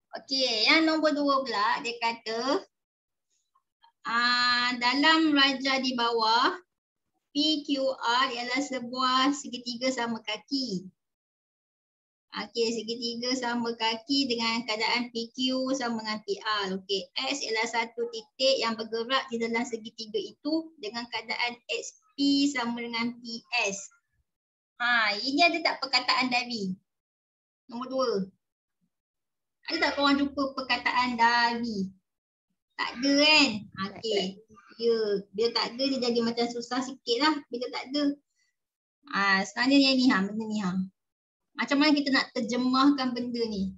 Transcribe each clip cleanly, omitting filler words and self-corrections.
Okey, yang nombor 2 pula dia kata dalam raja di bawah PQR ialah sebuah segitiga sama kaki. Okey, segitiga sama kaki dengan keadaan PQ sama dengan PR. Okey, X ialah satu titik yang bergerak di dalam segitiga itu dengan keadaan XP sama dengan PS. Ini ada tak perkataan dari? Nombor 2. Ada tak korang jumpa perkataan dari? Tak ada kan? Okey. Ya, bila tak ada dia jadi macam susah sikit lah bila tak ada. Sebenarnya ni benda ni macam mana kita nak terjemahkan benda ni?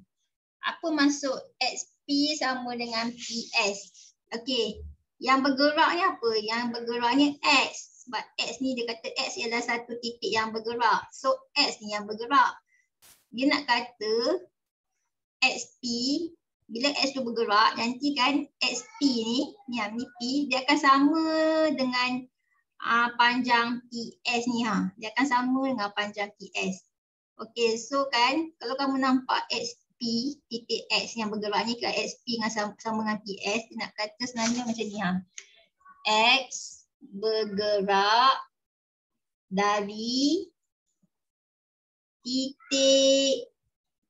Apa maksud XP sama dengan PS? Okey, yang bergerak ni apa? Yang bergerak ni X. Sebab X ni dia kata X ialah satu titik yang bergerak. So X ni yang bergerak. Dia nak kata XP, bila X tu bergerak, nanti kan XP ni P, dia akan sama dengan panjang PS ni Dia akan sama dengan panjang PS. Okey, so kan kalau kamu nampak XP titik X yang bergerak ni ke XP dengan sama dengan PS, dia nak kata sebenarnya macam ni X bergerak dari titik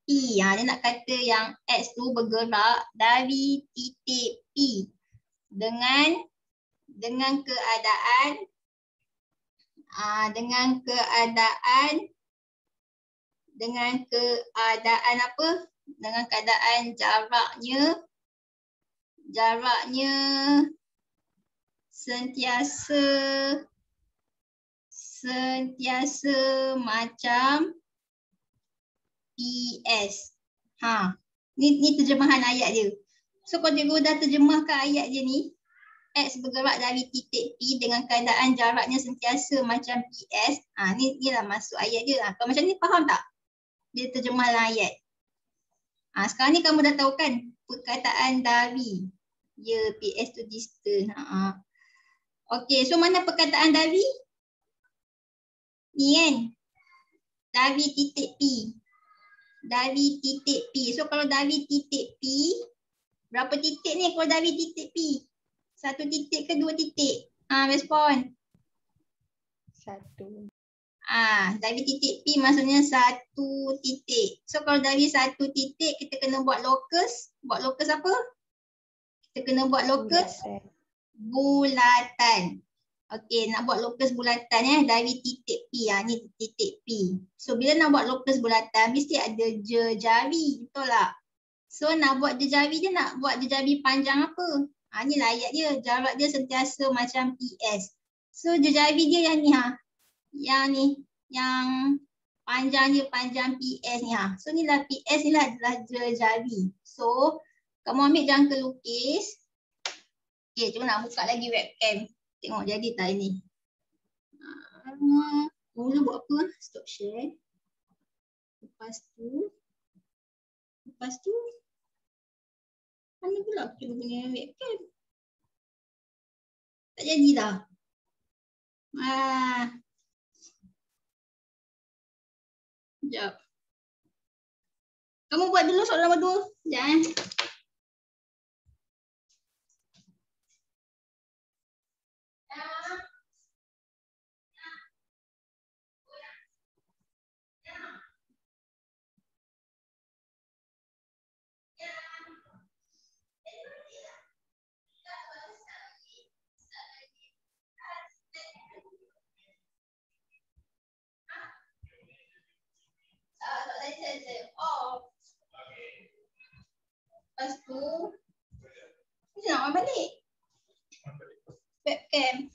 P. Dia nak kata yang X tu bergerak dari titik P dengan keadaan apa? Dengan keadaan jaraknya sentiasa macam PS. Ni terjemahan ayat dia. So kalau cikgu dah terjemahkan ayat dia ni, X bergerak dari titik P dengan keadaan jaraknya sentiasa macam PS. Ni lah masuk ayat dia. Kalau macam ni faham tak? Dia terjemah dalam ayat. Sekarang ni kamu dah tahu kan perkataan dari. Ya, PS tu distance. Okey, so mana perkataan dari? Ni kan? Dari titik P. Dari titik P. So kalau dari titik P, berapa titik ni kalau dari titik P? Satu titik ke dua titik? Respon. Satu. Dari titik P maksudnya satu titik. So kalau dari satu titik kita kena buat locus. Buat locus apa? Kita kena buat locus bulatan. Okey, nak buat locus bulatan dari titik P. Ni titik P. So bila nak buat locus bulatan mesti ada jejari, betul tak? So nak buat jejari dia nak buat jejari panjang apa? Ni lah ayat dia. Jarak dia sentiasa macam PS. So jejari dia yang ni Yang ni, yang panjang dia panjang PS ni So ni lah PS ni lah adalah jejari. So kamu ambil jangka lukis. Okay, cuma nak buka lagi webcam. Tengok jadi tak ini. Mula buat apa? Stop share. Lepas tu mana pula aku punya webcam? Tak jadi dah. Sekejap. Kamu buat dulu soalan nombor 2. Sekejap Lepas tu ni nak on balik webcam.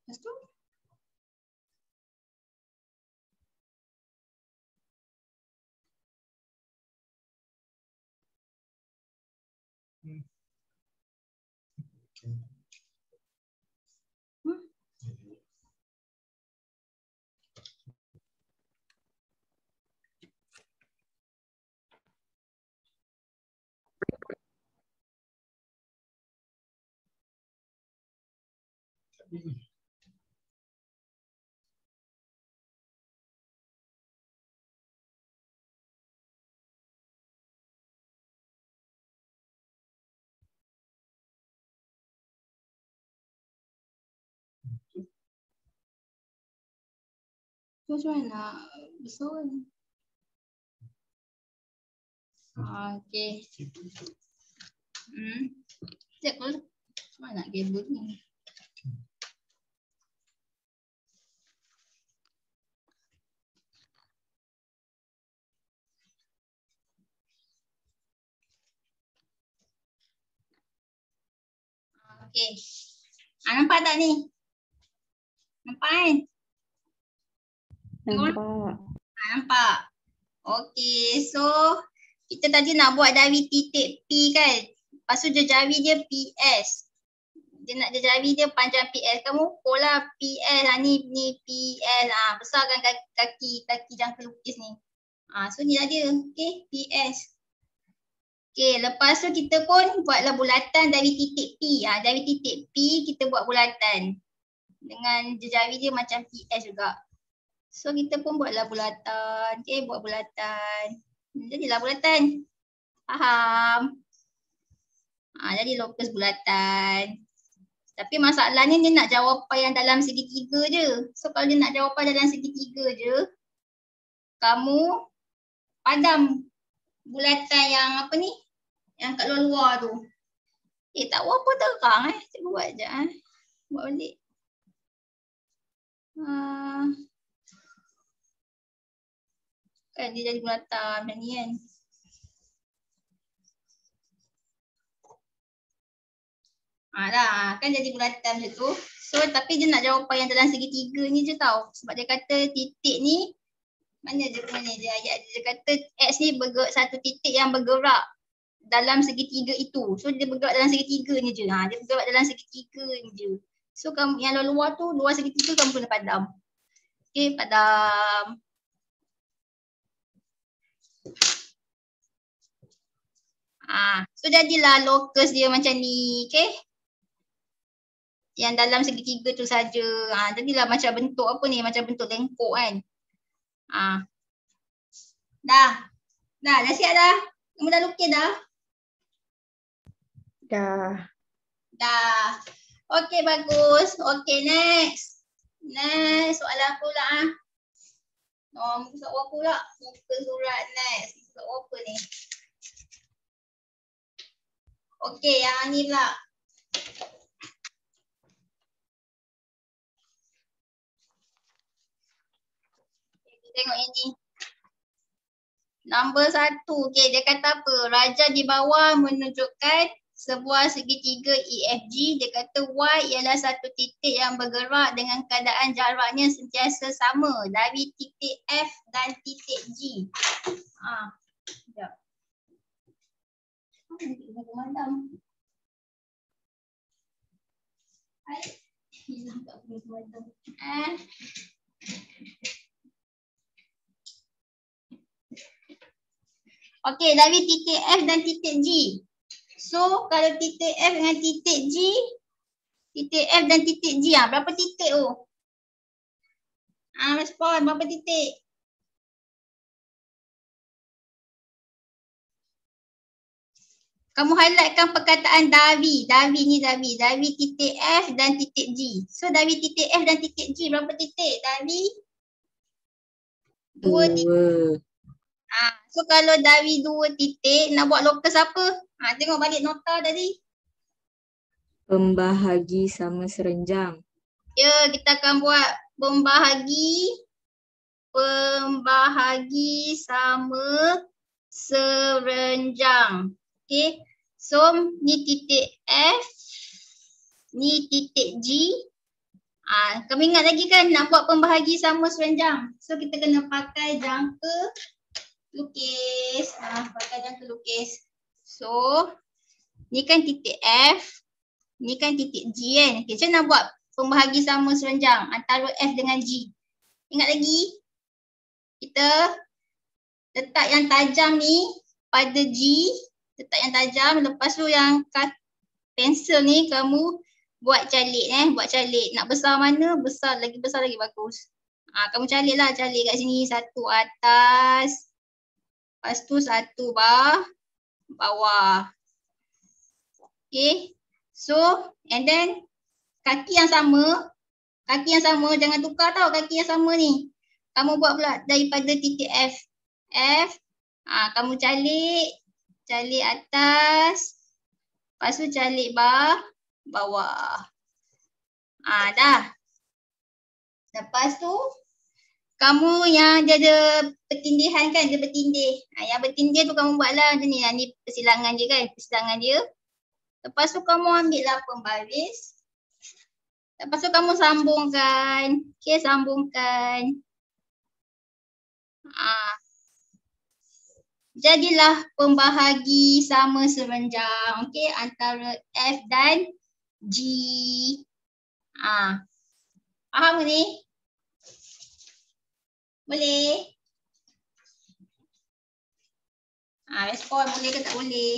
Lepas tu Macam mana nak besar kan? Okay. Sekejap kalau macam mana nak kabel ni? Okay. Nampak tak ni? Nampak kan? Nampak. Nampak. Okay, so kita tadi nak buat dari titik P kan? Lepas tu jari dia PS. Dia nak jari dia panjang PS. Kamu ukur lah PS lah ni PS. Besarkan kaki jangka lukis ni. So ni lah dia. Okay, PS. Okay, lepas tu kita pun buatlah bulatan dari titik P. Dari titik P kita buat bulatan. Dengan jari dia macam PS juga. So kita pun buatlah bulatan. Okay, buat bulatan. Jadilah bulatan. Faham? Jadi locus bulatan. Tapi masalahnya dia nak jawapan yang dalam segitiga je. So kalau dia nak jawapan dalam segitiga je, kamu padam bulatan yang apa ni? Yang kat luar-luar tu. Tak apa terang Cikgu buat je Buat balik. Kan dia jadi bulatan macam ni kan. Dah kan jadi bulatan macam tu. So tapi dia nak jawapan yang dalam segitiga ni je tau. Sebab dia kata titik ni mana dia ayat dia kata X ni satu titik yang bergerak dalam segitiga itu. So dia bergerak dalam segitiga ni je. Dia bergerak dalam segitiga ni je. So kamu yang luar tu, luar segitiga kamu kena padam. Okay, padam. So jadilah locus dia macam ni, okay? Yang dalam segitiga tu saja. Jadilah macam bentuk apa ni, macam bentuk lengkok kan. Dah siap dah? Kamu dah lukis dah? Dah. Okay, bagus. Okay, next. Next, soalan pula. Muka surat pula. Muka surat next. Muka surat apa ni? Okay, yang ni pula. Tengok ini. Nombor 1. Okay, dia kata apa? Raja di bawah menunjukkan sebuah segitiga EFG. Dia kata Y ialah satu titik yang bergerak dengan keadaan jaraknya sentiasa sama dari titik F dan titik G. Sekejap. Okey, dari titik F dan titik G. So, kalau titik F dengan titik G, titik F dan titik G, berapa titik tu? Respon, berapa titik? Kamu highlightkan perkataan dari. Dari titik F dan titik G. So, dari titik F dan titik G, berapa titik? Dari 2 titik. So, kalau dari 2 titik, nak buat locus apa? Tengok balik nota tadi. Pembahagi sama serenjang. Ya, kita akan buat pembahagi sama serenjang. Okay. So, ni titik F, ni titik G. Kamu ingat lagi kan nak buat pembahagi sama serenjang. So, kita kena pakai jangka lukis. Pakai jangka lukis. So, ni kan titik F, ni kan titik G kan. Okay, macam nak buat pembahagi sama serenjang antara F dengan G. Ingat lagi? Kita letak yang tajam ni pada G. Letak yang tajam. Lepas tu yang pensel ni kamu buat calik buat calik. Nak besar mana? Besar lagi bagus. Kamu calik lah. Calik kat sini. Satu atas. Lepas tu satu bawah. Okay. So, and then kaki yang sama jangan tukar tau kaki yang sama ni. Kamu buat pula daripada titik F. F. Kamu calik atas. Lepas tu calik bawah. Dah. Lepas tu kamu yang dia ada pertindihan kan, dia bertindih. Yang bertindih tu kamu buatlah macam ni. Ni persilangan dia kan, persilangan dia. Lepas tu kamu ambil lah pembaris. Lepas tu kamu sambungkan. Okay, sambungkan. Jadilah pembahagi sama serenjang. Okay, antara F dan G. Faham ni? Boleh? Respon boleh ke tak boleh?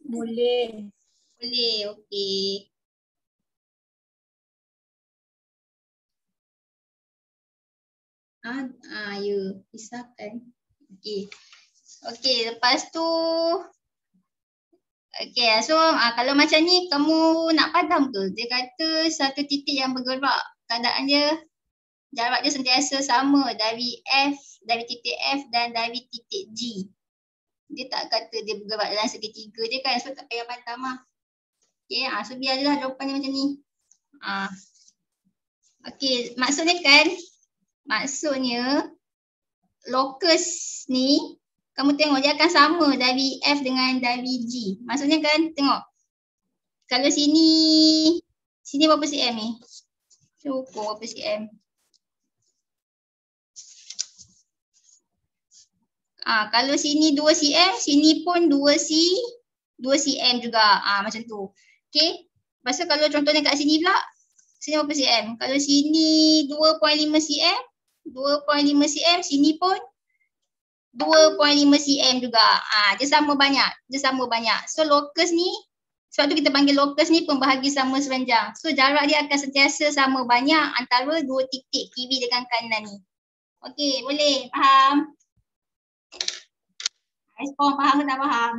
Boleh. Boleh, okey. Ya, pisahkan. Okey. Okey, lepas tu okey, so kalau macam ni kamu nak padam ke? Dia kata satu titik yang bergerak, keadaan dia jarak dia sentiasa sama dari titik F dan dari titik G. Dia tak kata dia bergerak dalam segitiga je kan, so tak payah padam lah. Okey, so biarlah jawapannya macam ni. Okey, maksudnya locus ni kamu tengok dia akan sama dari F dengan dari G. Maksudnya kan, tengok. Kalau sini berapa cm ni? Saya ukur berapa cm. Kalau sini 2 cm, sini pun 2 cm juga. Macam tu. Okey. Lepas tu kalau contohnya kat sini pula, sini berapa cm? Kalau sini 2.5 cm, 2.5 cm, sini pun 2.5 cm juga. Dia sama banyak. So locus ni, sebab tu kita panggil locus ni pembahagi sama serenjang. So jarak dia akan sentiasa sama banyak antara dua titik kiri dengan kanan ni. Okey, boleh? Faham? Respon faham ke tak faham?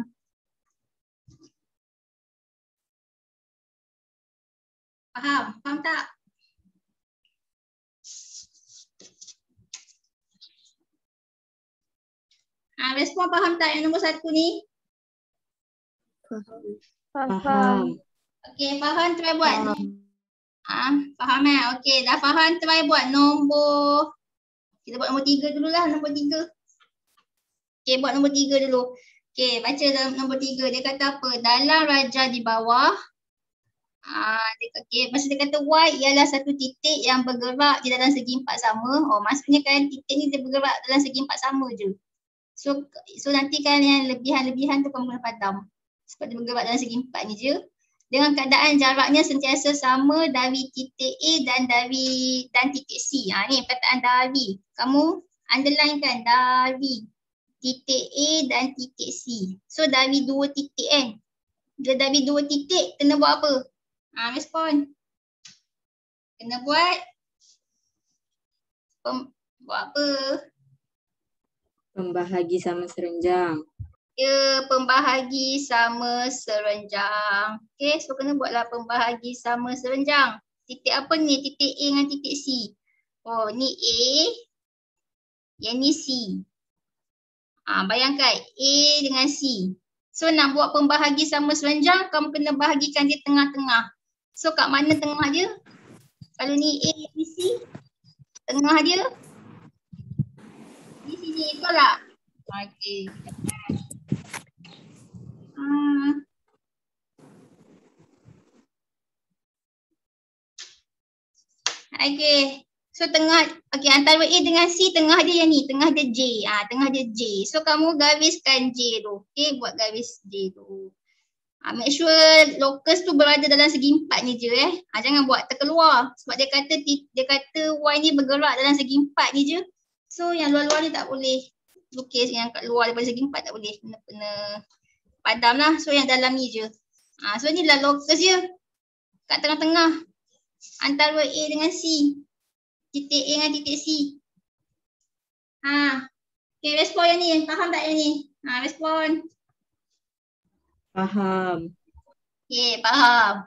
Faham tak? Respon faham tak yang nombor 1 ni? Faham. Okey, faham, try buat. Faham okey, dah faham, try buat nombor. Kita buat nombor 3 dululah, nombor 3. Okey, buat nombor 3 dulu. Okey, baca dalam nombor 3. Dia kata apa? Dalam raja di bawah. Maksud dia kata Y ialah satu titik yang bergerak di dalam segi empat sama. Maksudnya kan titik ni dia bergerak dalam segi empat sama je. So nanti kan yang lebihan-lebihan tu kamu kena padam. Sebab dia bergerak dalam segi empat ni je. Dengan keadaan jaraknya sentiasa sama dari titik A dan titik C. Ni perkataan dari. Kamu underline kan dari titik A dan titik C. So dari dua titik kan. Bila dari dua titik kena buat apa? Respon. Kena buat apa? Pembahagi sama serenjang. Ya, pembahagi sama serenjang. Okey, so kena buatlah pembahagi sama serenjang. Titik apa ni? Titik A dengan titik C. Ni A. Yang ni C. Bayangkan A dengan C. So nak buat pembahagi sama serenjang, kamu kena bahagikan dia tengah-tengah. So kat mana tengah dia? Kalau ni A, ni C, tengah dia di sini, betul tak? Okey. Okey. So antara A dengan C, tengah dia yang ni, tengah dia J. Tengah dia J. So kamu gariskan J tu. Okey, buat garis J tu. Make sure locus tu berada dalam segi empat ni je jangan buat terkeluar. Sebab dia kata Y ni bergerak dalam segi empat ni je. So yang luar-luar ni tak boleh lukis, yang kat luar daripada segi empat tak boleh. Kena padam lah. So yang dalam ni je. So ni lah locus je. Kat tengah-tengah. Antara A dengan C. Titik A dengan titik C. Okay, respon yang ni. Faham tak yang ni? Respon. Faham. Okay, faham.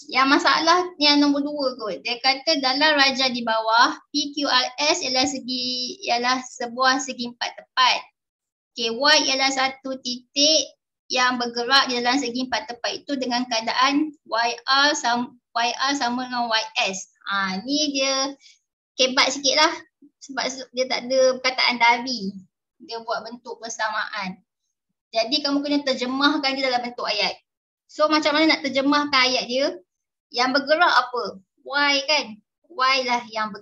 Yang masalah yang nombor 2 kot. Dia kata dalam rajah di bawah, PQRS ialah sebuah segi empat tepat. Okay, Y ialah satu titik yang bergerak di dalam segi empat tepat itu dengan keadaan YR sama dengan YS. Ni dia kebat sikit lah sebab dia tak ada perkataan dari. Dia buat bentuk persamaan. Jadi kamu kena terjemahkan dia dalam bentuk ayat. So macam mana nak terjemahkan ayat dia? Yang bergerak apa? Y kan? Y lah yang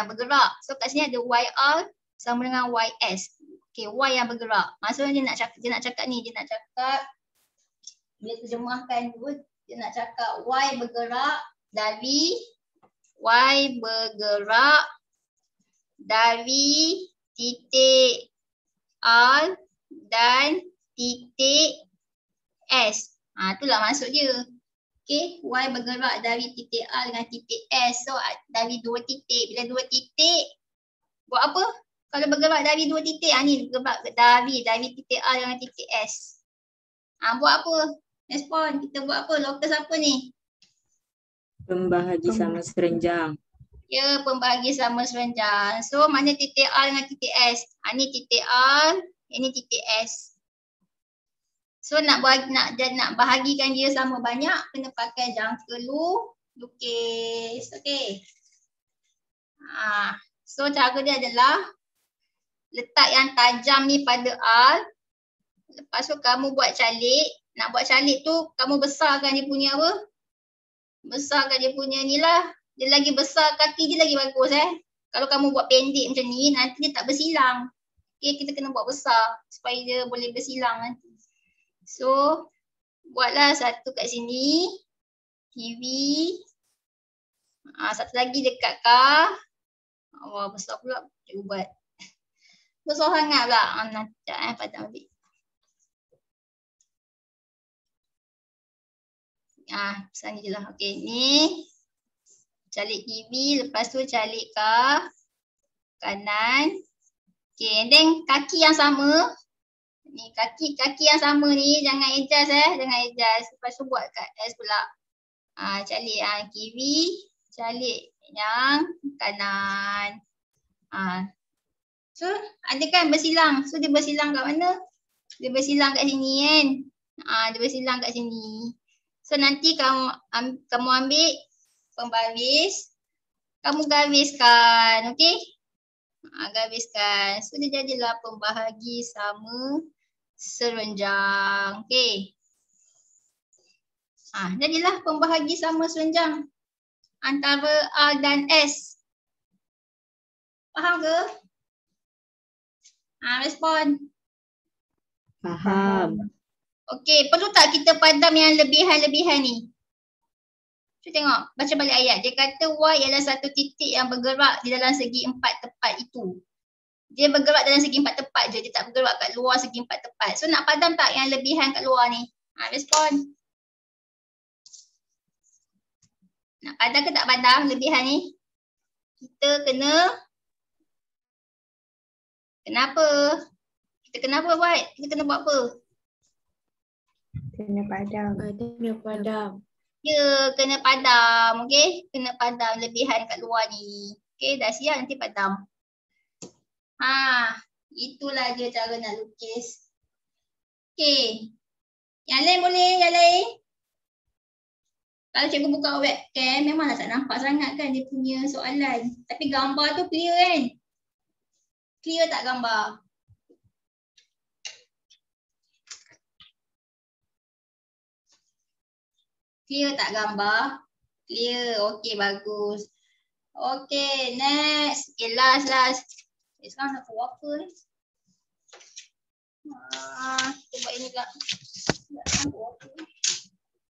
bergerak. So kat sini ada YR sama dengan YS. Okay, Y yang bergerak. Maksudnya dia nak cakap ni. Dia nak cakap, dia terjemahkan dulu. Dia nak cakap Y bergerak dari titik R dan titik S. Itulah maksud dia. Okay, Y bergerak dari titik R dengan titik S. So dari dua titik. Bila dua titik, buat apa? Kalau bergerak dari dua titik, ni bergerak dari titik A dengan titik S. Buat apa? Respon. Kita buat apa? Locus apa ni? Pembahagi sama serenjang. Ya, pembahagi sama serenjang. So, mana titik A dengan titik S? Ni titik A, ini titik S. So, nak bahagikan dia sama banyak, kena pakai jangka lukis. Okay. So, cara dia adalah letak yang tajam ni pada R. Lepas tu kamu buat calik. Nak buat calik tu kamu besarkan dia punya apa? Besarkan dia punya ni lah. Dia lagi besar kaki dia lagi bagus Kalau kamu buat pendek macam ni nanti dia tak bersilang. Okay, kita kena buat besar supaya dia boleh bersilang nanti. So buatlah satu kat sini. kiri. Satu lagi dekat kah. Wah besar pula. Cikgu buat. Besar sangat pula. Nanti padam ambil. Besar ni je lah. Okay, ni. Calik kiri. Lepas tu calik kah. Kanan. Okay, and then kaki yang sama. Ni kaki yang sama ni. Jangan adjust Jangan adjust. Lepas tu buat kat S pula. Calik yang kiri. Calik yang kanan. So, ada kan bersilang. So, dia bersilang kat mana? Dia bersilang kat sini kan? Dia bersilang kat sini. So, nanti kamu ambil pembaris. Kamu gariskan. Okay? Gariskan. So, dia jadilah pembahagi sama serenjang. Okay? Jadilah pembahagi sama serenjang antara R dan S. Faham ke? Respon. Faham. Okey, perlu tak kita padam yang lebihan-lebihan ni? Cuba tengok, baca balik ayat. Dia kata Y ialah satu titik yang bergerak di dalam segi empat tepat itu. Dia bergerak dalam segi empat tepat je, dia tak bergerak kat luar segi empat tepat. So nak padam tak yang lebihan kat luar ni? Respon. Nak padam ke tak padam lebihan ni? Kita kenapa? Kita kenapa buat? Kita kena buat apa? Kena padam. Ya, kena padam. Okey, kena padam lebihan kat luar ni. Okey, dah siap nanti padam. Itulah je cara nak lukis. Okey. Yang lain boleh, yang lain. Kalau cikgu buka webcam, memanglah tak nampak sangat kan dia punya soalan. Tapi gambar tu clear kan? Clear tak gambar? Clear tak gambar? Clear. Okey, bagus. Okey, next. Okay, last. Sekarang nak buat apa ni? Kita buat ini pula. Tak buat apa ni?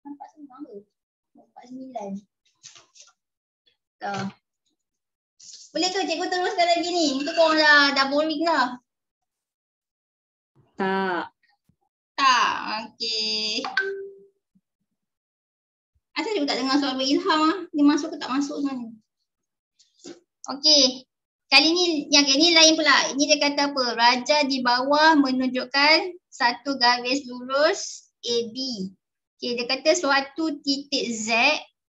Nampak senang ke? 49. Boleh ke cikgu teruskan lagi ni? Untuk korang dah boring dah. Tak. Okey. Asal cikgu tak dengar suara Ilham Dia masuk ke tak masuk sebenarnya? Okey. Kali ni yang ini lain pula. Ini dia kata apa? Raja di bawah menunjukkan satu garis lurus AB. Okey, dia kata suatu titik Z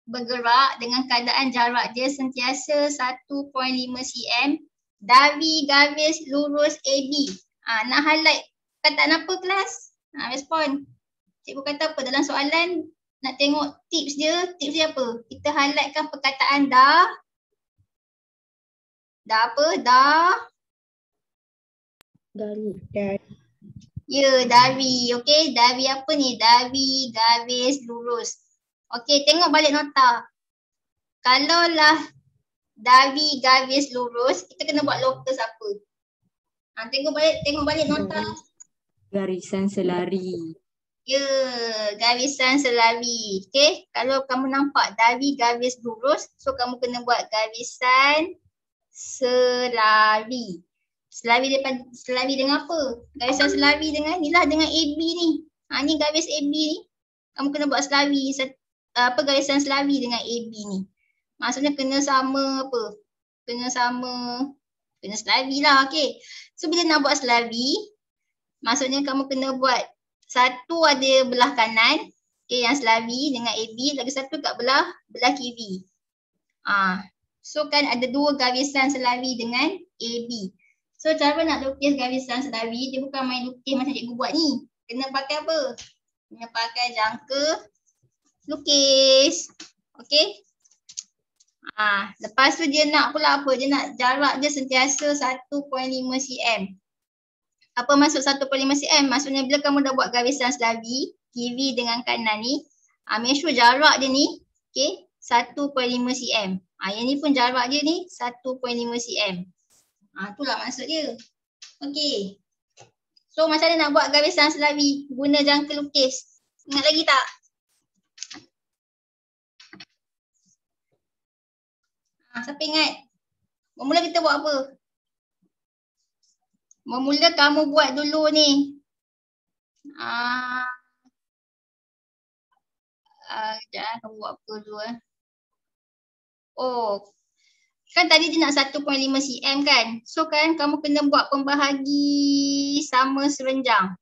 bergerak dengan keadaan jarak dia sentiasa 1.5 cm dari garis lurus AB. Nak highlight kataan apa kelas? Respon. Cikgu kata apa dalam soalan? Nak tengok tips dia apa? Kita highlightkan perkataan dah apa? Dari. Ya, dari. Okey, dari apa ni? Dari garis lurus. Okey, tengok balik nota. Kalaulah dari garis lurus, kita kena buat locus apa? Tengok balik nota. Garisan selari. Ya, garisan selari. Okey, kalau kamu nampak dari garis lurus, so kamu kena buat garisan selari. Selari dengan apa? Garisan selari dengan ni lah, dengan AB ni. Ni garis AB ni. Kamu kena buat selari, garisan selari dengan AB ni. Maksudnya kena sama apa? Kena selari lah, okey. So bila nak buat selari, maksudnya kamu kena buat satu ada belah kanan, okey, yang selari dengan AB, lagi satu kat belah kiri. So kan ada dua garisan selari dengan AB. So cara nak lukis garisan selari, dia bukan main lukis macam cikgu buat ni. Kena pakai apa? Kena pakai jangka lukis. Okey. Lepas tu dia nak pula apa? Dia nak jarak dia sentiasa 1.5 cm. Apa maksud 1.5 cm? Maksudnya bila kamu dah buat garisan selari, kiri dengan kanan ni, make sure jarak dia ni, okey, 1.5 cm. Yang ni pun jarak dia ni 1.5 cm. Itulah maksud dia. Okey. So macam mana nak buat garisan selari? Guna jangka lukis. Ingat lagi tak? Siapa ingat? Bermula kita buat apa? Bermula kamu buat dulu ni. Sekejap, kamu buat apa dulu kan tadi dia nak 1.5 cm kan? So kan kamu kena buat pembahagi sama serenjang.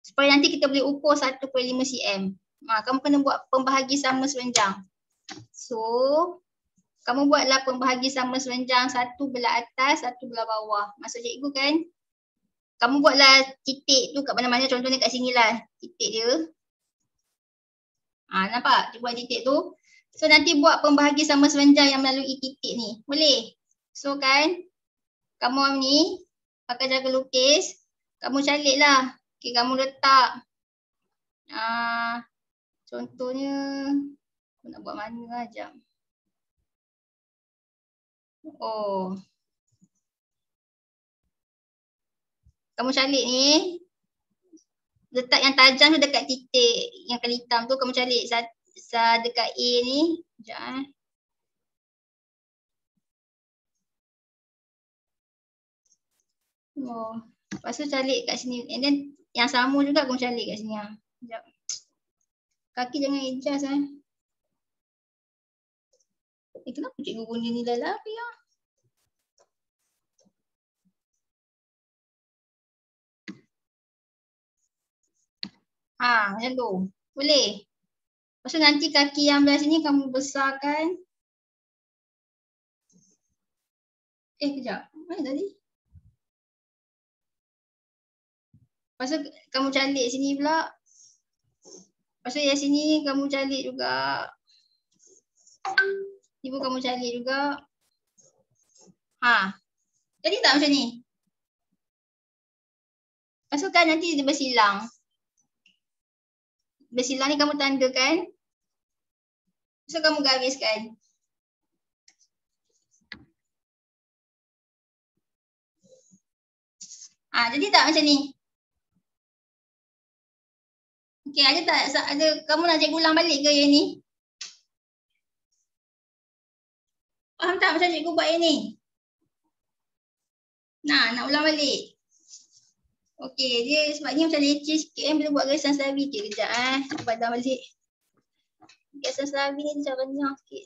Supaya nanti kita boleh ukur 1.5 cm. Kamu kena buat pembahagi sama serenjang. So, kamu buatlah pembahagi sama serenjang, satu belah atas, satu belah bawah. Maksud cikgu kan? Kamu buatlah titik tu kat mana-mana, contohnya kat sini lah titik dia. Nampak? Dia buat titik tu. So nanti buat pembahagi sama serenjang yang melalui titik ni. Boleh? So kan, kamu ni pakai jangka lukis, kamu calik lah. Okay, kamu letak. Contohnya, aku nak buat mana lah, jap. Kamu calik ni, letak yang tajam tu dekat titik yang kali hitam tu, kamu calik dekat A ni. Sekejap lepas tu calik kat sini. And then yang sama juga kamu calik kat sini. Sekejap. Kaki jangan adjust kenapa cikgu guna nilai lari macam tu. Boleh? Lepas tu nanti kaki yang belah sini kamu besarkan. Kejap. Mana tadi? Lepas tu kamu calik sini pula. Lepas tu yang sini kamu calik juga. Ni pun kamu calik juga. Jadi tak macam ni? Lepas tu kan nanti dia bersilang. Bersilang ni kamu tandakan. So kamu gariskan. Jadi tak macam ni? Okey, ada tak? Kamu nak cikgu ulang balik ke yang ni? Faham tak macam cikgu buat yang ni? Nak ulang balik. Okey, dia sebab ni macam leceh sikit bila buat garisan selari. Kejap aku padam balik. Garisan selari ni macam renyah sikit.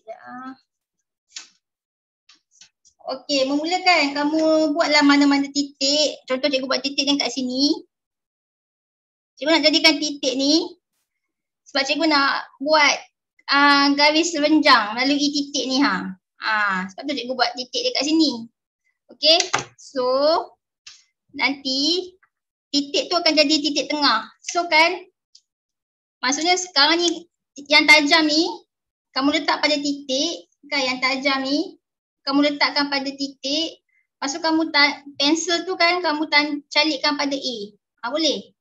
Okey, memulakan kamu buatlah mana-mana titik. Contoh cikgu buat titik yang kat sini. Cikgu nak jadikan titik ni sebab cikgu nak buat garis renjang melalui titik ni ha. Sebab tu cikgu buat titik dekat sini. Okey. So nanti titik tu akan jadi titik tengah. So kan maksudnya sekarang ni yang tajam ni kamu letak pada titik kan, yang tajam ni kamu letakkan pada titik. Lepas tu kamu pensel tu kan kamu calikkan pada A. Boleh?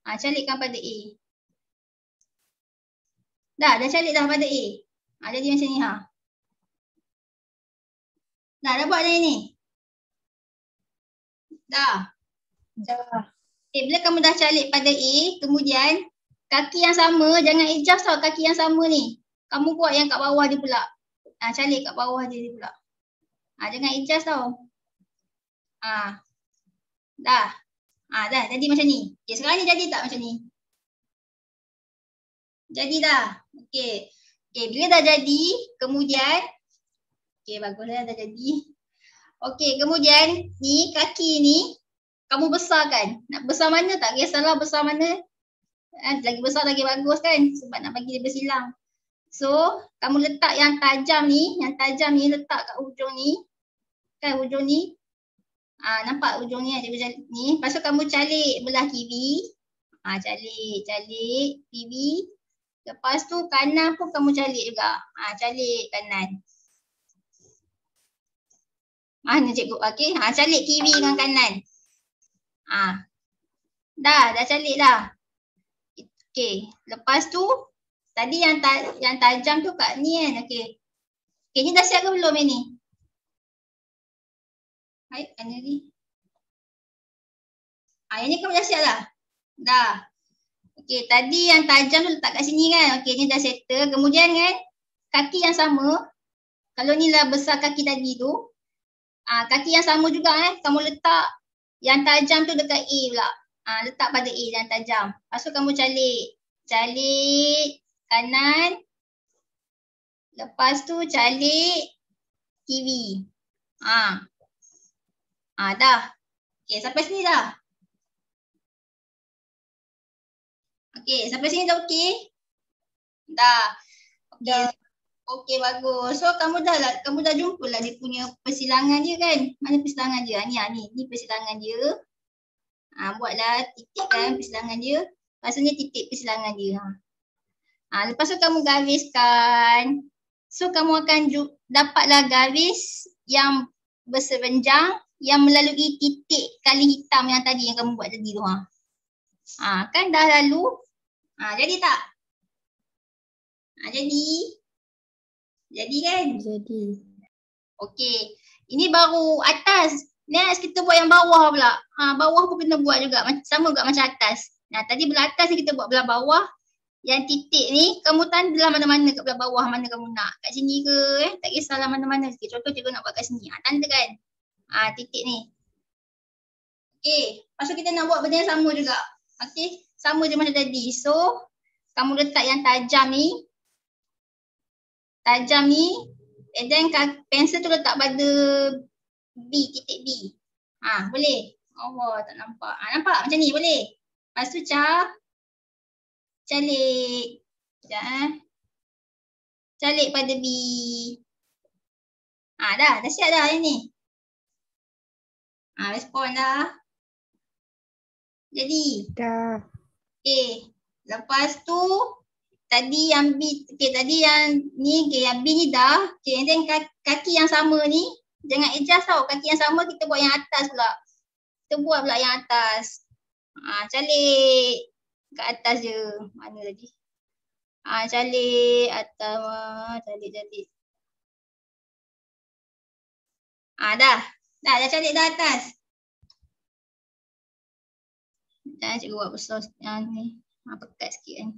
Calikkan pada A. Dah calik dah pada A. Jadi macam ni ha. Dah buat dah ni. Dah. Bila kamu dah calik pada A, kemudian kaki yang sama, jangan adjust tau kaki yang sama ni. Kamu buat yang kat bawah dia pula. Calik kat bawah dia pula. Jangan adjust tau. Dah. Dah jadi macam ni. Okay, sekarang ni jadi tak macam ni? Jadi dah. Okay, bila dah jadi, kemudian bagus dah jadi. Okay, kemudian ni kaki ni kamu besarkan. Nak besar mana tak kisahlah besar mana. Lagi besar lagi bagus kan sebab nak bagi dia bersilang. So, kamu letak yang tajam ni letak kat hujung ni. Kan hujung ni. Nampak hujung ni ni. Lepas tu kamu calik belah kiri. Calik kiri. Lepas tu kanan pun kamu calik juga. Calik kanan. Mana cikgu? Okey, calik kiri dengan kanan. Dah calik dah. Okey, lepas tu tadi yang tajam tu kat ni kan. Okey. Okey, ni dah siap ke belum ni? Baik, ni. Yang ni kamu dah siap dah? Dah. Okey, tadi yang tajam tu letak kat sini kan. Okey, ni dah settle. Kemudian kan kaki yang sama. Kalau ni lah besar kaki tadi tu. Kaki yang sama juga kamu letak yang tajam tu dekat A pula. Letak pada A yang tajam. Lepas tu kamu calik kanan. Lepas tu calik kiri. Dah. Okey, sampai sini dah. Okey, sampai sini dah okey? Dah. Okey. Okey, bagus. So kamu dah jumpa lah dia punya persilangan dia kan? Mana persilangan dia? Ni persilangan dia. Buatlah titik kan persilangan dia. Lepas tu ni titik persilangan dia. Lepas tu kamu gariskan. So kamu akan dapatlah garis yang berserenjang yang melalui titik kali hitam yang tadi yang kamu buat tadi tu. Kan dah lalu. Jadi tak? Jadi kan? Jadi. Okey. Ini baru atas. Next kita buat yang bawah pula. Bawah pun kena buat juga. Sama juga macam atas. Tadi belah atas ni kita buat belah bawah. Yang titik ni kamu tanda mana-mana kat belah bawah mana kamu nak. Kat sini ke tak kisahlah mana-mana. Contoh cikgu nak buat kat sini. Tanda kan. Titik ni. Okey. Lepas tu kita nak buat benda yang sama juga. Okey. Sama je macam tadi. So kamu letak yang tajam ni. And then pensel tu letak pada B, titik B. Boleh? Allah tak nampak. Nampak macam ni boleh? Lepas tu calik. Sekejap Calik pada B. Dah siap dah ini. Respon dah. Jadi. Dah. Okay. Lepas tu tadi yang B, tadi yang ni, yang B ni dah. And then kaki yang sama ni, jangan adjust tau. Kaki yang sama kita buat yang atas pula. Kita buat pula yang atas. Calik kat atas je. Mana tadi? Calik atas. Calik. Dah calik dah atas. Jangan cikgu buat besar ni. Pekat sikit kan.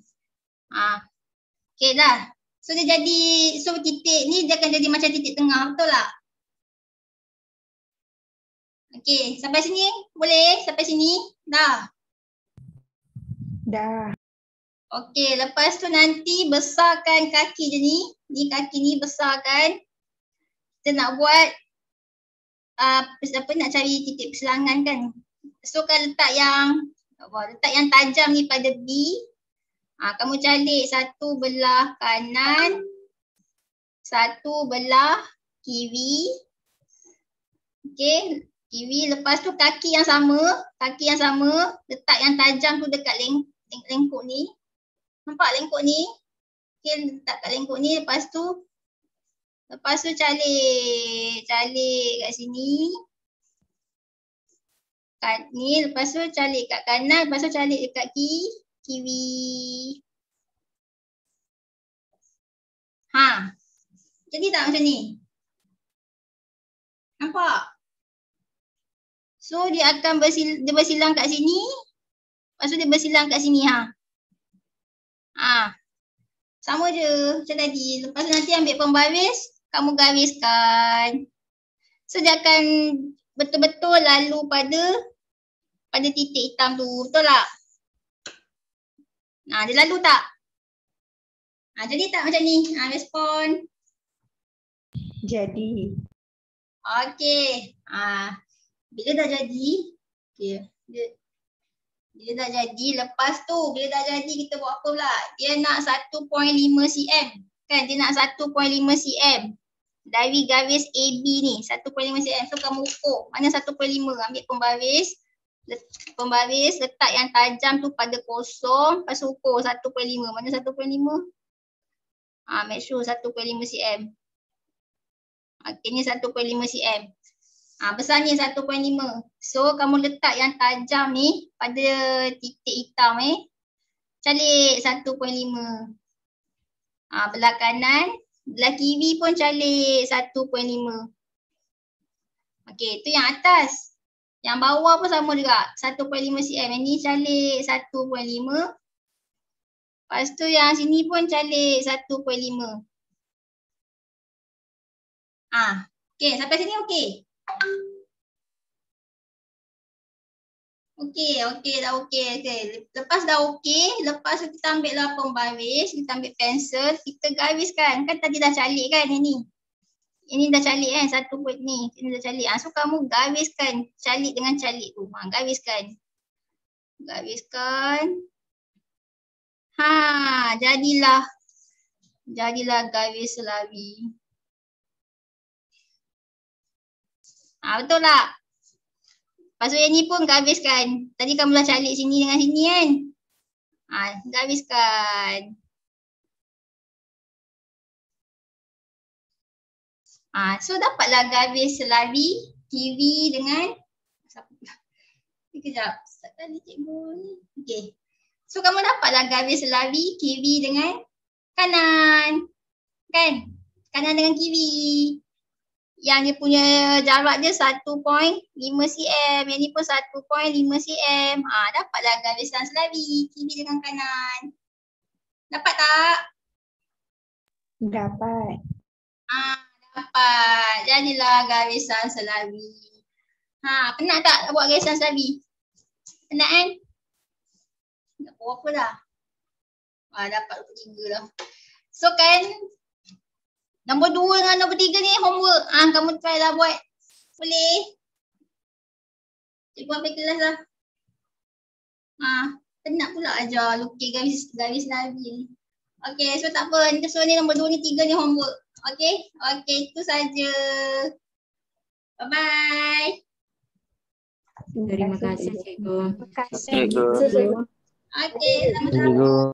Okay dah. So dia jadi, so titik ni dia akan jadi macam titik tengah, betul tak? Okay, sampai sini boleh? Sampai sini? Dah? Dah. Okay, lepas tu nanti besarkan kaki je ni. Ni kaki ni besarkan. Kita nak buat, nak cari titik persilangan kan. So kan letak yang tajam ni pada B. Kamu calik satu belah kanan, satu belah kiri. Okey, kiri. Lepas tu kaki yang sama, letak yang tajam tu dekat lengkuk ni. Nampak lengkuk ni? Okey, letak kat lengkuk ni. Lepas tu calik kat sini. Kat ni, lepas tu calik kat kanan, lepas tu calik dekat kiri. Jadi tak macam ni? Nampak? So dia akan bersilang kat sini. Lepas tu dia bersilang kat sini. Sama je macam tadi. Lepas tu nanti ambil pembaris, kamu gariskan. So dia akan betul-betul lalu pada titik hitam tu. Betul tak? Dia lalu tak? Jadi tak macam ni? Respon. Jadi. Okey. Bila dah jadi, bila dah jadi, lepas tu bila dah jadi kita buat apa pula? Dia nak 1.5 cm. Kan dia nak 1.5 cm. Dari garis AB ni 1.5 cm. So kamu ukur mana 1.5. Ambil pembaris letak yang tajam tu pada kosong. Lepas tu ukur 1.5. Mana 1.5? Make sure 1.5 cm. Okey, ni 1.5 cm. Besarnya 1.5. So kamu letak yang tajam ni pada titik hitam calik 1.5. Belah kanan, belah kiri pun calik 1.5. Okey, itu yang atas. Yang bawah pun sama juga 1.5 cm. Yang ni calik 1.5. Lepas tu yang sini pun calik 1.5. Okey, sampai sini okey. Okey, dah okey. Lepas dah okey, lepas tu kita ambil lah pembaris, kita ambil pensel, kita gariskan. Kan tadi dah calik kan ini. Ini dah calik kan, satu buat ni. Ini dah calik. So kamu gariskan, calik dengan calik tu. Gariskan. Jadilah garis selari. Betul tak? Lepas tu yang ni pun gariskan. Tadi kamu dah calik sini dengan sini kan? Gariskan. So dapatlah garis selari kiri dengan Sekejap. Tadi cikgu ni. Okey. So kamu dapatlah garis selari kiri dengan kanan. Kan? Kanan dengan kiri. Yang dia punya jarak dia 1.5 cm. Yang ni pun 1.5 cm. Dapatlah garisan selari kiri dengan kanan. Dapat tak? Dapat. Dapat. Jadilah garisan selari. Penat tak buat garisan selari? Penat kan? Tak buat apa dah? Dapat 3 dah. So kan, nombor 2 dengan nombor 3 ni homework. Kamu try lah buat. Boleh? Cikgu ambil kelas lah. Penat pula ajar lukis garis lari ni. Okay, so tak apa. So ni nombor 2 ni 3 ni homework. Okay? Okay, itu saja. Bye-bye. Terima kasih cikgu. Terima kasih cikgu. Okay, sama-sama.